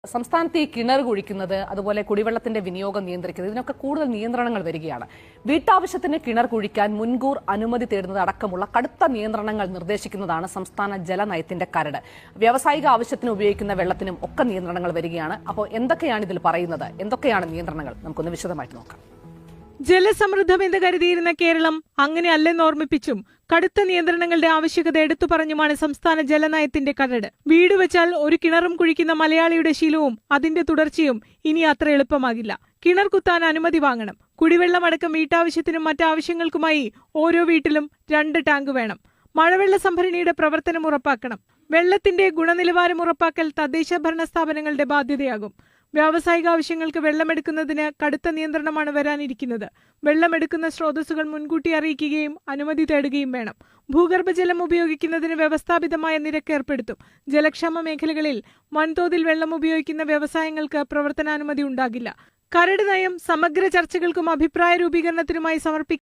സംസ്ഥാനത്ത് ഈ കിണർ കുഴിക്കുന്നത് അതുപോലെ കുടിവെള്ളത്തിന്റെ വിനിയോഗം നിയന്ത്രിക്കുന്നത് ഇതിനൊക്കെ കൂടുതൽ നിയന്ത്രണങ്ങൾ വരികയാണ്. വീട്ടാവശ്യത്തിന് കിണർ കുഴിക്കാൻ മുൻകൂർ അനുമതി തേടുന്നത് അടക്കമുള്ള കടുത്ത നിയന്ത്രണങ്ങൾ നിർദ്ദേശിക്കുന്നതാണ് സംസ്ഥാന ജലനയത്തിന്റെ കരട്. വ്യാവസായിക ആവശ്യത്തിന് ഉപയോഗിക്കുന്ന വെള്ളത്തിനും ഒക്കെ നിയന്ത്രണങ്ങൾ വരികയാണ്. അപ്പോൾ എന്തൊക്കെയാണ് ഇതിൽ പറയുന്നത്, എന്തൊക്കെയാണ് നിയന്ത്രണങ്ങൾ, നമുക്കൊന്ന് വിശദമായിട്ട് നോക്കാം. ജലസമൃദ്ധമെന്ന് കരുതിയിരുന്ന കേരളം അങ്ങനെയല്ലെന്ന് ഓർമ്മിപ്പിച്ചും കടുത്ത നിയന്ത്രണങ്ങളുടെ ആവശ്യകത എടുത്തു പറഞ്ഞുമാണ് സംസ്ഥാന ജലനയത്തിന്റെ കരട്. വീട് വെച്ചാൽ ഒരു കിണറും കുഴിക്കുന്ന മലയാളിയുടെ ശീലവും അതിന്റെ തുടർച്ചയും ഇനി അത്ര എളുപ്പമാകില്ല. കിണർ കുത്താൻ അനുമതി വാങ്ങണം. കുടിവെള്ളമടക്കം വീട്ടാവശ്യത്തിനും മറ്റാവശ്യങ്ങൾക്കുമായി ഓരോ വീട്ടിലും 2 ടാങ്ക് വേണം. മഴവെള്ള സംഭരണിയുടെ പ്രവർത്തനം ഉറപ്പാക്കണം. വെള്ളത്തിന്റെ ഗുണനിലവാരം ഉറപ്പാക്കൽ തദ്ദേശ ഭരണ സ്ഥാപനങ്ങളുടെ ബാധ്യതയാകും. വ്യാവസായിക ആവശ്യങ്ങൾക്ക് വെള്ളമെടുക്കുന്നതിന് കടുത്ത നിയന്ത്രണമാണ് വരാനിരിക്കുന്നത്. വെള്ളമെടുക്കുന്ന സ്രോതസ്സുകൾ മുൻകൂട്ടി അറിയിക്കുകയും അനുമതി തേടുകയും വേണം. ഭൂഗർഭജലം ഉപയോഗിക്കുന്നതിന് വ്യവസ്ഥാപിതമായ നിരക്ക് ഏർപ്പെടുത്തും. ജലക്ഷാമ മേഖലകളിൽ വൻതോതിൽ വെള്ളം ഉപയോഗിക്കുന്ന വ്യവസായങ്ങൾക്ക് പ്രവർത്തനാനുമതി ഉണ്ടാകില്ല. കരട് നയം സമഗ്ര ചർച്ചകൾക്കും അഭിപ്രായ രൂപീകരണത്തിനുമായി സമർപ്പിക്കും.